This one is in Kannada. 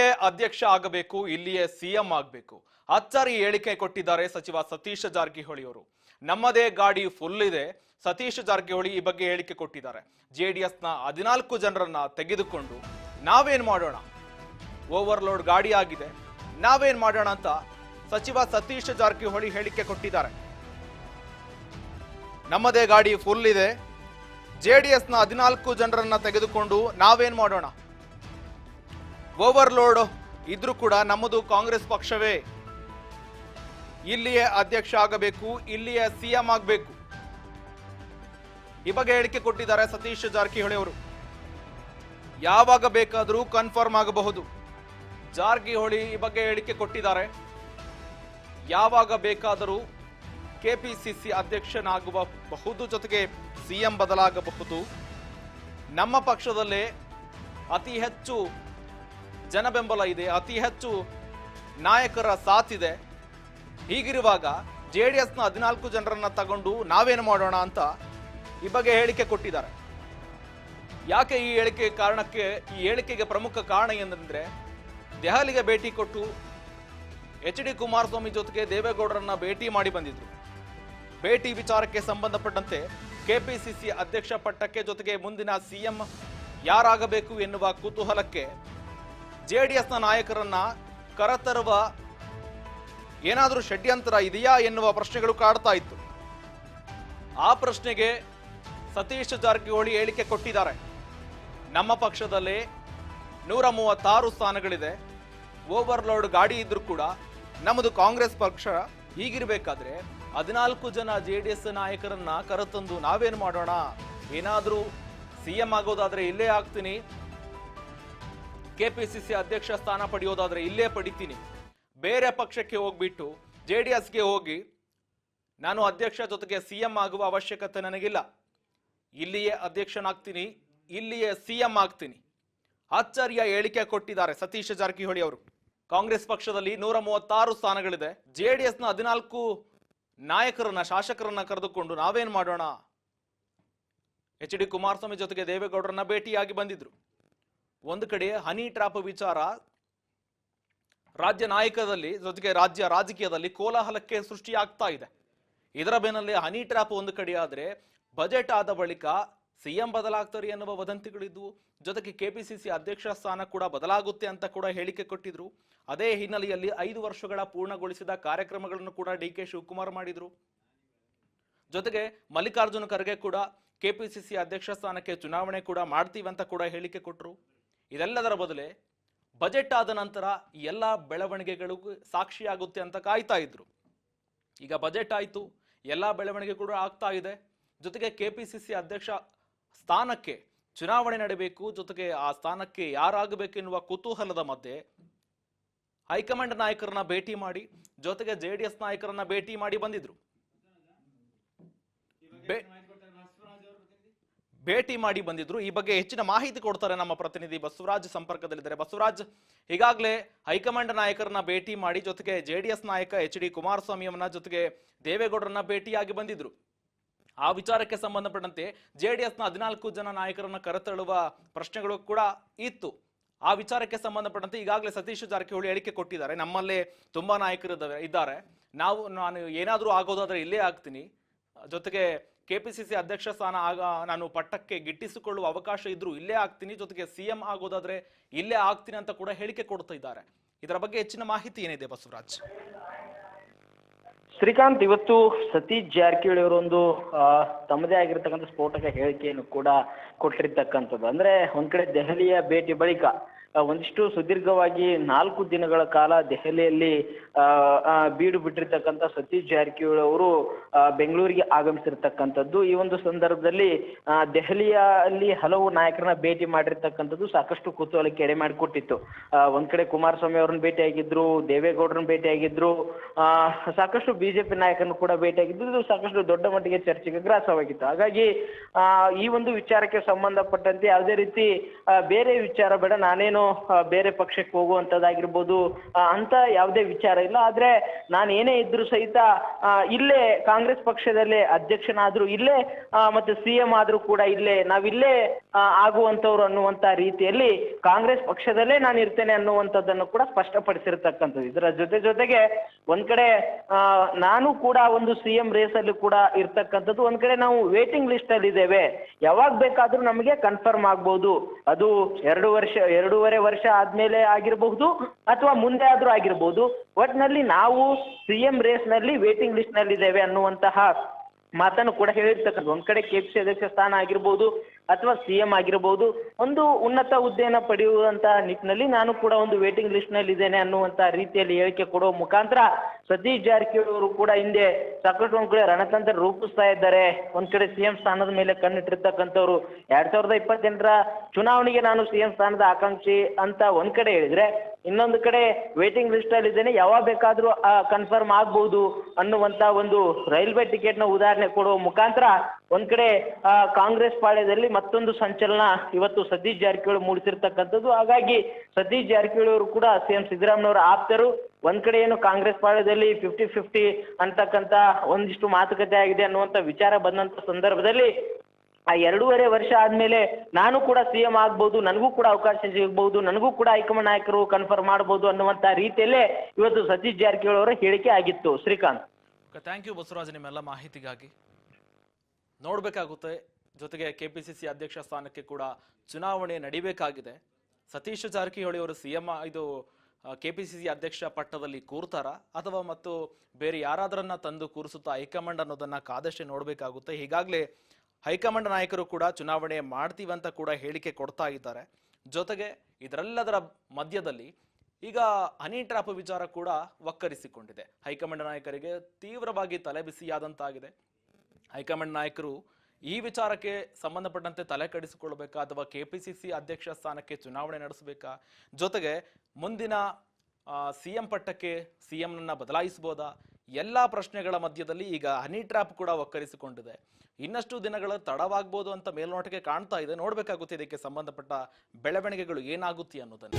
ಇಲ್ಲಿಯೇ ಅಧ್ಯಕ್ಷ ಆಗಬೇಕು, ಇಲ್ಲಿಯೇ ಸಿಎಂ ಆಗಬೇಕು. ಅಚ್ಚರಿ ಹೇಳಿಕೆ ಕೊಟ್ಟಿದ್ದಾರೆ ಸಚಿವ ಸತೀಶ್ ಜಾರಕಿಹೊಳಿ ಅವರು. ನಮ್ಮದೇ ಗಾಡಿ ಫುಲ್ ಇದೆ. ಸತೀಶ್ ಜಾರಕಿಹೊಳಿ ಈ ಬಗ್ಗೆ ಹೇಳಿಕೆ ಕೊಟ್ಟಿದ್ದಾರೆ. ಜೆಡಿಎಸ್ನ 14 ಜನರನ್ನ ತೆಗೆದುಕೊಂಡು ನಾವೇನ್ ಮಾಡೋಣ, ಓವರ್ಲೋಡ್ ಗಾಡಿ ಆಗಿದೆ, ನಾವೇನ್ ಮಾಡೋಣ ಅಂತ ಸಚಿವ ಸತೀಶ್ ಜಾರಕಿಹೊಳಿ ಹೇಳಿಕೆ ಕೊಟ್ಟಿದ್ದಾರೆ. ನಮ್ಮದೇ ಗಾಡಿ ಫುಲ್ ಇದೆ, ಜೆಡಿಎಸ್ನ 14 ಜನರನ್ನ ತೆಗೆದುಕೊಂಡು ನಾವೇನ್ ಮಾಡೋಣ, ಓವರ್ಲೋಡ್ ಇದ್ರೂ ಕೂಡ ನಮ್ಮದು ಕಾಂಗ್ರೆಸ್ ಪಕ್ಷವೇ, ಇಲ್ಲಿಯೇ ಅಧ್ಯಕ್ಷ ಆಗಬೇಕು, ಇಲ್ಲಿಯೇ ಸಿಎಂ ಆಗಬೇಕು. ಈ ಬಗ್ಗೆ ಹೇಳಿಕೆ ಕೊಟ್ಟಿದ್ದಾರೆ ಸತೀಶ್ ಜಾರಕಿಹೊಳಿ ಅವರು. ಯಾವಾಗ ಬೇಕಾದರೂ ಕನ್ಫರ್ಮ್ ಆಗಬಹುದು. ಜಾರಕಿಹೊಳಿ ಈ ಬಗ್ಗೆ ಹೇಳಿಕೆ ಕೊಟ್ಟಿದ್ದಾರೆ. ಯಾವಾಗ ಬೇಕಾದರೂ ಕೆಪಿಸಿಸಿ ಅಧ್ಯಕ್ಷನಾಗಬಹುದು, ಜೊತೆಗೆ ಸಿಎಂ ಬದಲಾಗಬಹುದು. ನಮ್ಮ ಪಕ್ಷದಲ್ಲೇ ಅತಿ ಹೆಚ್ಚು ಜನಬೆಂಬಲ ಇದೆ, ಅತಿ ಹೆಚ್ಚು ನಾಯಕರ ಸಾಥ್ ಇದೆ. ಹೀಗಿರುವಾಗ ಜೆಡಿಎಸ್ನ 14 ಜನರನ್ನ ತಗೊಂಡು ನಾವೇನು ಮಾಡೋಣ ಅಂತ ಈ ಬಗ್ಗೆ ಹೇಳಿಕೆ ಕೊಟ್ಟಿದ್ದಾರೆ. ಯಾಕೆ ಈ ಹೇಳಿಕೆಗೆ ಪ್ರಮುಖ ಕಾರಣ ಏನಂದ್ರೆ, ದೆಹಲಿಗೆ ಭೇಟಿ ಕೊಟ್ಟು ಎಚ್ ಡಿ ಕುಮಾರಸ್ವಾಮಿ ಜೊತೆಗೆ ದೇವೇಗೌಡರನ್ನ ಭೇಟಿ ಮಾಡಿ ಬಂದಿದ್ರು. ಭೇಟಿ ವಿಚಾರಕ್ಕೆ ಸಂಬಂಧಪಟ್ಟಂತೆ ಕೆಪಿಸಿಸಿ ಅಧ್ಯಕ್ಷ ಪಟ್ಟಕ್ಕೆ ಜೊತೆಗೆ ಮುಂದಿನ ಸಿಎಂ ಯಾರಾಗಬೇಕು ಎನ್ನುವ ಕುತೂಹಲಕ್ಕೆ ಜೆಡಿಎಸ್ನ ನಾಯಕರನ್ನ ಕರೆತರುವ ಏನಾದರೂ ಷಡ್ಯಂತ್ರ ಇದೆಯಾ ಎನ್ನುವ ಪ್ರಶ್ನೆಗಳು ಕಾಡ್ತಾ ಇತ್ತು. ಆ ಪ್ರಶ್ನೆಗೆ ಸತೀಶ್ ಜಾರಕಿಹೊಳಿ ಹೇಳಿಕೆ ಕೊಟ್ಟಿದ್ದಾರೆ. ನಮ್ಮ ಪಕ್ಷದಲ್ಲಿ 136 ಸ್ಥಾನಗಳಿದೆ, ಓವರ್ಲೋಡ್ ಗಾಡಿ ಇದ್ರೂ ಕೂಡ ನಮ್ಮದು ಕಾಂಗ್ರೆಸ್ ಪಕ್ಷ. ಹೀಗಿರ್ಬೇಕಾದ್ರೆ 14 ಜನ ಜೆಡಿಎಸ್ ನಾಯಕರನ್ನ ಕರೆತಂದು ನಾವೇನು ಮಾಡೋಣ, ಏನಾದರೂ ಸಿಎಂ ಆಗೋದಾದ್ರೆ ಇಲ್ಲೇ ಆಗ್ತೀನಿ, ಕೆಪಿಸಿಸಿ ಅಧ್ಯಕ್ಷ ಸ್ಥಾನ ಪಡೆಯೋದಾದ್ರೆ ಇಲ್ಲೇ ಪಡಿತೀನಿ, ಬೇರೆ ಪಕ್ಷಕ್ಕೆ ಹೋಗ್ಬಿಟ್ಟು ಜೆಡಿಎಸ್ಗೆ ಹೋಗಿ ನಾನು ಅಧ್ಯಕ್ಷ ಜೊತೆಗೆ ಸಿಎಂ ಆಗುವ ಅವಶ್ಯಕತೆ ನನಗಿಲ್ಲ, ಇಲ್ಲಿಯೇ ಅಧ್ಯಕ್ಷನಾಗ್ತೀನಿ, ಇಲ್ಲಿಯೇ ಸಿಎಂ ಆಗ್ತೀನಿ. ಆಶ್ಚರ್ಯ ಹೇಳಿಕೆ ಕೊಟ್ಟಿದ್ದಾರೆ ಸತೀಶ್ ಜಾರಕಿಹೊಳಿ ಅವರು. ಕಾಂಗ್ರೆಸ್ ಪಕ್ಷದಲ್ಲಿ 136 ಸ್ಥಾನಗಳಿದೆ, ಜೆಡಿಎಸ್ನ 14 ನಾಯಕರನ್ನ, ಶಾಸಕರನ್ನ ಕರೆದುಕೊಂಡು ನಾವೇನ್ ಮಾಡೋಣ, ಎಚ್ ಡಿ ಕುಮಾರಸ್ವಾಮಿ ಜೊತೆಗೆ ದೇವೇಗೌಡರನ್ನ ಭೇಟಿಯಾಗಿ ಬಂದಿದ್ರು. ಒಂದು ಕಡೆ ಹನಿ ಟ್ರಾಪ್ ವಿಚಾರ ರಾಜ್ಯ ನಾಯಕರಲ್ಲಿ ಜೊತೆಗೆ ರಾಜ್ಯ ರಾಜಕೀಯದಲ್ಲಿ ಕೋಲಾಹಲಕ್ಕೆ ಸೃಷ್ಟಿಯಾಗ್ತಾ ಇದೆ. ಇದರ ಬೆನ್ನಲ್ಲೇ ಹನಿ ಟ್ರಾಪ್ ಒಂದು ಕಡೆ ಆದ್ರೆ, ಬಜೆಟ್ ಆದ ಬಳಿಕ ಸಿಎಂ ಬದಲಾಗ್ತಾರೆ ಎನ್ನುವ ವದಂತಿಗಳಿದ್ವು. ಜೊತೆಗೆ ಕೆಪಿಸಿಸಿ ಅಧ್ಯಕ್ಷ ಸ್ಥಾನ ಕೂಡ ಬದಲಾಗುತ್ತೆ ಅಂತ ಕೂಡ ಹೇಳಿಕೆ ಕೊಟ್ಟಿದ್ರು. ಅದೇ ಹಿನ್ನೆಲೆಯಲ್ಲಿ 5 ವರ್ಷಗಳ ಪೂರ್ಣಗೊಳಿಸಿದ ಕಾರ್ಯಕ್ರಮಗಳನ್ನು ಕೂಡ ಡಿ ಕೆ ಶಿವಕುಮಾರ್ ಮಾಡಿದ್ರು. ಜೊತೆಗೆ ಮಲ್ಲಿಕಾರ್ಜುನ ಖರ್ಗೆ ಕೂಡ ಕೆಪಿಸಿಸಿ ಅಧ್ಯಕ್ಷ ಸ್ಥಾನಕ್ಕೆ ಚುನಾವಣೆ ಕೂಡ ಮಾಡ್ತೀವಿ ಅಂತ ಕೂಡ ಹೇಳಿಕೆ ಕೊಟ್ಟರು. ಇದೆಲ್ಲದರ ಬದಲೇ ಬಜೆಟ್ ಆದ ನಂತರ ಎಲ್ಲ ಬೆಳವಣಿಗೆಗಳಿಗೂ ಸಾಕ್ಷಿಯಾಗುತ್ತೆ ಅಂತ ಕಾಯ್ತಾ ಇದ್ರು. ಈಗ ಬಜೆಟ್ ಆಯ್ತು, ಎಲ್ಲ ಬೆಳವಣಿಗೆ ಕೂಡ ಆಗ್ತಾ ಇದೆ. ಜೊತೆಗೆ ಕೆಪಿಸಿಸಿ ಅಧ್ಯಕ್ಷ ಸ್ಥಾನಕ್ಕೆ ಚುನಾವಣೆ ನಡೆಯಬೇಕು, ಜೊತೆಗೆ ಆ ಸ್ಥಾನಕ್ಕೆ ಯಾರಾಗಬೇಕು ಎನ್ನುವ ಕುತೂಹಲದ ಮಧ್ಯೆ ಹೈಕಮಾಂಡ್ ನಾಯಕರನ್ನ ಭೇಟಿ ಮಾಡಿ, ಜೊತೆಗೆ ಜೆಡಿಎಸ್ ನಾಯಕರನ್ನ ಭೇಟಿ ಮಾಡಿ ಬಂದಿದ್ರು. ಈ ಬಗ್ಗೆ ಹೆಚ್ಚಿನ ಮಾಹಿತಿ ಕೊಡ್ತಾರೆ ನಮ್ಮ ಪ್ರತಿನಿಧಿ ಬಸವರಾಜ್ ಸಂಪರ್ಕದಲ್ಲಿದ್ದಾರೆ. ಬಸವರಾಜ್, ಈಗಾಗಲೇ ಹೈಕಮಾಂಡ್ ನಾಯಕರನ್ನ ಭೇಟಿ ಮಾಡಿ, ಜೊತೆಗೆ ಜೆಡಿಎಸ್ ನಾಯಕ ಎಚ್ ಡಿ ಕುಮಾರಸ್ವಾಮಿಯವನ್ನ ಜೊತೆಗೆ ದೇವೇಗೌಡರನ್ನ ಭೇಟಿಯಾಗಿ ಬಂದಿದ್ರು. ಆ ವಿಚಾರಕ್ಕೆ ಸಂಬಂಧಪಟ್ಟಂತೆ ಜೆಡಿಎಸ್ನ 14 ಜನ ನಾಯಕರನ್ನ ಕರೆತಳುವ ಪ್ರಶ್ನೆಗಳು ಕೂಡ ಇತ್ತು. ಆ ವಿಚಾರಕ್ಕೆ ಸಂಬಂಧಪಟ್ಟಂತೆ ಈಗಾಗಲೇ ಸತೀಶ್ ಜಾರಕಿಹೊಳಿ ಹೇಳಿಕೆ ಕೊಟ್ಟಿದ್ದಾರೆ. ನಮ್ಮಲ್ಲೇ ತುಂಬಾ ನಾಯಕರು ಇದ್ದಾರೆ, ನಾನು ಏನಾದರೂ ಆಗೋದಾದ್ರೆ ಇಲ್ಲೇ ಆಗ್ತೀನಿ, ಜೊತೆಗೆ ಕೆಪಿಸಿಸಿ ಅಧ್ಯಕ್ಷ ಸ್ಥಾನ ನಾನು ಪಟ್ಟಕ್ಕೆ ಗಿಟ್ಟಿಸಿಕೊಳ್ಳುವ ಅವಕಾಶ ಇದ್ರೂ ಇಲ್ಲೇ ಆಗ್ತೀನಿ, ಜೊತೆಗೆ ಸಿಎಂ ಆಗೋದಾದ್ರೆ ಇಲ್ಲೇ ಆಗ್ತೀನಿ ಅಂತ ಕೂಡ ಹೇಳಿಕೆ ಕೊಡ್ತಾ ಇದ್ದಾರೆ. ಇದರ ಬಗ್ಗೆ ಹೆಚ್ಚಿನ ಮಾಹಿತಿ ಏನಿದೆ ಬಸವರಾಜ್? ಶ್ರೀಕಾಂತ್, ಇವತ್ತು ಸತೀಶ್ ಜಾರಕಿಹೊಳಿ ಅವರು ಒಂದು ತಮ್ಮದೇ ಆಗಿರ್ತಕ್ಕಂಥ ಸ್ಫೋಟಕ ಹೇಳಿಕೆಯನ್ನು ಕೂಡ ಕೊಟ್ಟಿರ್ತಕ್ಕಂಥದ್ದು. ಅಂದ್ರೆ ಒಂದ್ ಕಡೆ ದೆಹಲಿಯ ಭೇಟಿ ಬಳಿಕ ಒಂದಿಷ್ಟು ಸುದೀರ್ಘವಾಗಿ 4 ದಿನಗಳ ಕಾಲ ದೆಹಲಿಯಲ್ಲಿ ಬೀಡು ಬಿಟ್ಟಿರ್ತಕ್ಕಂಥ ಸತೀಶ್ ಜಾರಕಿಹೊಳಿ ಅವರು ಬೆಂಗಳೂರಿಗೆ ಆಗಮಿಸಿರ್ತಕ್ಕಂಥದ್ದು. ಈ ಒಂದು ಸಂದರ್ಭದಲ್ಲಿ ದೆಹಲಿಯಲ್ಲಿ ಹಲವು ನಾಯಕರನ್ನ ಭೇಟಿ ಮಾಡಿರ್ತಕ್ಕಂಥದ್ದು ಸಾಕಷ್ಟು ಕುತೂಹಲಕ್ಕೆ ಎಡೆ ಮಾಡಿಕೊಟ್ಟಿತ್ತು. ಒಂದ್ ಕಡೆ ಕುಮಾರಸ್ವಾಮಿ ಅವ್ರನ್ನ ಭೇಟಿಯಾಗಿದ್ರು, ದೇವೇಗೌಡರನ್ನ ಭೇಟಿಯಾಗಿದ್ರು, ಸಾಕಷ್ಟು ಬಿಜೆಪಿ ನಾಯಕರನ್ನು ಕೂಡ ಭೇಟಿಯಾಗಿದ್ದು, ಇದು ಸಾಕಷ್ಟು ದೊಡ್ಡ ಮಟ್ಟಿಗೆ ಚರ್ಚೆಗೆ ಗ್ರಾಸವಾಗಿತ್ತು. ಹಾಗಾಗಿ ಈ ಒಂದು ವಿಚಾರಕ್ಕೆ ಸಂಬಂಧಪಟ್ಟಂತೆ ಯಾವುದೇ ರೀತಿ ಬೇರೆ ವಿಚಾರ ಬೇಡ, ನಾನೇನು ಏನೋ ಬೇರೆ ಪಕ್ಷಕ್ಕೆ ಹೋಗುವಂಥದ್ದಾಗಿರ್ಬೋದು ಅಂತ ಯಾವುದೇ ವಿಚಾರ ಇಲ್ಲ. ಆದ್ರೆ ನಾನು ಏನೇ ಇದ್ರು ಸಹಿತ ಇಲ್ಲೇ ಕಾಂಗ್ರೆಸ್ ಪಕ್ಷದಲ್ಲೇ ಅಧ್ಯಕ್ಷನಾದ್ರೂ ಇಲ್ಲೇ ಮತ್ತೆ CM ಆದ್ರೂ ಕೂಡ ಇಲ್ಲೇ ನಾವಿಲ್ಲೇ ಆಗುವಂತವ್ರು ಅನ್ನುವಂತ ರೀತಿಯಲ್ಲಿ ಕಾಂಗ್ರೆಸ್ ಪಕ್ಷದಲ್ಲೇ ನಾನು ಇರ್ತೇನೆ ಅನ್ನುವಂಥದ್ದನ್ನು ಕೂಡ ಸ್ಪಷ್ಟಪಡಿಸಿರ್ತಕ್ಕಂಥದ್ದು. ಇದರ ಜೊತೆಗೆ ಒಂದ್ ಕಡೆ ನಾನು ಕೂಡ ಒಂದು CM ರೇಸ್ ಅಲ್ಲಿ ಕೂಡ ಇರ್ತಕ್ಕಂಥದ್ದು. ಒಂದ್ ಕಡೆ ನಾವು ವೇಟಿಂಗ್ ಲಿಸ್ಟ್ ಅಲ್ಲಿ ಇದ್ದೇವೆ, ಯಾವಾಗ ಬೇಕಾದ್ರೂ ನಮಗೆ ಕನ್ಫರ್ಮ್ ಆಗ್ಬಹುದು. ಅದು 2.5 ವರ್ಷ ಆದ್ಮೇಲೆ ಆಗಿರಬಹುದು ಅಥವಾ ಮುಂದೆ ಆದ್ರೂ ಆಗಿರ್ಬೋದು. ಒಟ್ನಲ್ಲಿ ನಾವು CM ರೇಸ್ ನಲ್ಲಿ ವೇಟಿಂಗ್ ಲಿಸ್ಟ್ ನಲ್ಲಿ ಇದ್ದೇವೆ ಅನ್ನುವಂತಹ ಮಾತನ್ನು ಕೂಡ ಹೇಳಿರ್ತಕ್ಕಂಥ. ಒಂದ್ ಕಡೆ KPC ಅಧ್ಯಕ್ಷ ಸ್ಥಾನ ಆಗಿರ್ಬೋದು ಅಥವಾ CM ಆಗಿರ್ಬೋದು, ಒಂದು ಉನ್ನತ ಹುದ್ದೆಯನ್ನ ಪಡೆಯುವಂತ ನಿಟ್ಟಿನಲ್ಲಿ ನಾನು ಕೂಡ ಒಂದು ವೇಟಿಂಗ್ ಲಿಸ್ಟ್ ನಲ್ಲಿ ಇದ್ದೇನೆ ಅನ್ನುವಂತ ರೀತಿಯಲ್ಲಿ ಹೇಳಿಕೆ ಕೊಡುವ ಮುಖಾಂತರ ಸತೀಶ್ ಜಾರಕಿಹೊಳಿ ಅವರು ಕೂಡ ಹಿಂದೆ ಸಾಕಷ್ಟು ಒಂದ್ ಕಡೆ ರಣತಂತ್ರ ರೂಪಿಸ್ತಾ ಇದ್ದಾರೆ. ಒಂದ್ ಕಡೆ CM ಸ್ಥಾನದ ಮೇಲೆ ಕಣ್ಣಿಟ್ಟಿರ್ತಕ್ಕಂಥವ್ರು 2028ರ ಚುನಾವಣೆಗೆ ನಾನು CM ಸ್ಥಾನದ ಆಕಾಂಕ್ಷಿ ಅಂತ ಒಂದ್ ಕಡೆ ಹೇಳಿದ್ರೆ, ಇನ್ನೊಂದು ಕಡೆ ವೇಟಿಂಗ್ ಲಿಸ್ಟ್ ಅಲ್ಲಿ ಇದ್ದೇನೆ, ಯಾವಾಗ ಬೇಕಾದ್ರೂ ಕನ್ಫರ್ಮ್ ಆಗ್ಬಹುದು ಅನ್ನುವಂತ ಒಂದು ರೈಲ್ವೆ ಟಿಕೆಟ್ ನ ಉದಾಹರಣೆ ಕೊಡುವ ಮುಖಾಂತರ ಒಂದ್ ಕಡೆ ಕಾಂಗ್ರೆಸ್ ಪಾಳ್ಯದಲ್ಲಿ ಮತ್ತೊಂದು ಸಂಚಲನ ಇವತ್ತು ಸತೀಶ್ ಜಾರಕಿಹೊಳಿ ಮೂಡಿಸಿರ್ತಕ್ಕಂಥದ್ದು. ಹಾಗಾಗಿ ಸತೀಶ್ ಜಾರಕಿಹೊಳಿ ಅವರು ಕೂಡ CM ಸಿದ್ದರಾಮಯ್ಯನವರ ಆಪ್ತರು. ಒಂದ್ ಕಡೆ ಏನು ಕಾಂಗ್ರೆಸ್ ಪಾಳ್ಯದಲ್ಲಿ 50-50 ಅಂತಕ್ಕಂತ ಒಂದಿಷ್ಟು ಮಾತುಕತೆ ಆಗಿದೆ ಅನ್ನುವಂತ ವಿಚಾರ ಬಂದಂತ ಸಂದರ್ಭದಲ್ಲಿ ಆ 2.5 ವರ್ಷ ಆದ್ಮೇಲೆ ನಾನು ಕೂಡ CM ಆಗ್ಬಹುದು, ನನಗೂ ಕೂಡ ಅವಕಾಶ ಸಿಗಬಹುದು, ನನಗೂ ಕೂಡ ಹೈಕಮಾಂಡ್ ನಾಯಕರು ಕನ್ಫರ್ಮ್ ಮಾಡಬಹುದು ಅನ್ನುವಂತ ರೀತಿಯಲ್ಲೇ ಇವತ್ತು ಸತೀಶ್ ಜಾರಕಿಹೊಳಿ ಅವರ ಹೇಳಿಕೆ ಆಗಿತ್ತು. ಶ್ರೀಕಾಂತ್, ಥ್ಯಾಂಕ್ ಯು ಬಸವರಾಜ್ ನಿಮ್ಮೆಲ್ಲ ಮಾಹಿತಿಗಾಗಿ. ನೋಡ್ಬೇಕಾಗುತ್ತೆ, ಜೊತೆಗೆ KPCC ಅಧ್ಯಕ್ಷ ಸ್ಥಾನಕ್ಕೆ ಕೂಡ ಚುನಾವಣೆ ನಡಿಬೇಕಾಗಿದೆ. ಸತೀಶ್ ಜಾರಕಿಹೊಳಿ ಅವರು CM KPCC ಅಧ್ಯಕ್ಷ ಪಟ್ಟದಲ್ಲಿ ಕೂರ್ತಾರ ಅಥವಾ ಮತ್ತು ಬೇರೆ ಯಾರಾದ್ರನ್ನ ತಂದು ಕೂರಿಸುತ್ತಾ ಹೈಕಮಾಂಡ್ ಅನ್ನೋದನ್ನ ಕಾದಷ್ಟೇ ನೋಡ್ಬೇಕಾಗುತ್ತೆ. ಹೀಗಾಗ್ಲೇ ಹೈಕಮಾಂಡ್ ನಾಯಕರು ಕೂಡ ಚುನಾವಣೆ ಮಾಡ್ತೀವಂತ ಕೂಡ ಹೇಳಿಕೆ ಕೊಡ್ತಾ ಇದ್ದಾರೆ. ಜೊತೆಗೆ ಇದರೆಲ್ಲದರ ಮಧ್ಯದಲ್ಲಿ ಈಗ ಹನಿ ಟ್ರ್ಯಾಪ್ ವಿಚಾರ ಕೂಡ ವಕ್ಕರಿಸಿಕೊಂಡಿದೆ. ಹೈಕಮಾಂಡ್ ನಾಯಕರಿಗೆ ತೀವ್ರವಾಗಿ ತಲೆಬಿಸಿಯಾದಂತಾಗಿದೆ. ಹೈಕಮಾಂಡ್ ನಾಯಕರು ಈ ವಿಚಾರಕ್ಕೆ ಸಂಬಂಧಪಟ್ಟಂತೆ ತಲೆ ಕೆಡಿಸಿಕೊಳ್ಬೇಕಾ ಅಥವಾ KPCC ಅಧ್ಯಕ್ಷ ಸ್ಥಾನಕ್ಕೆ ಚುನಾವಣೆ ನಡೆಸಬೇಕಾ, ಜೊತೆಗೆ ಮುಂದಿನ CM ಪಟ್ಟಕ್ಕೆ CM ನನ್ನ ಬದಲಾಯಿಸಬಹುದಾ, ಎಲ್ಲಾ ಪ್ರಶ್ನೆಗಳ ಮಧ್ಯದಲ್ಲಿ ಈಗ ಹನಿ ಟ್ರ್ಯಾಪ್ ಕೂಡ ವಕ್ಕರಿಸಿಕೊಂಡಿದೆ. ಇನ್ನಷ್ಟು ದಿನಗಳ ತಡವಾಗಬಹುದು ಅಂತ ಮೇಲ್ನೋಟಕ್ಕೆ ಕಾಣ್ತಾ ಇದೆ. ನೋಡ್ಬೇಕಾಗುತ್ತೆ ಇದಕ್ಕೆ ಸಂಬಂಧಪಟ್ಟ ಬೆಳವಣಿಗೆಗಳು ಏನಾಗುತ್ತೆ ಅನ್ನೋದನ್ನು.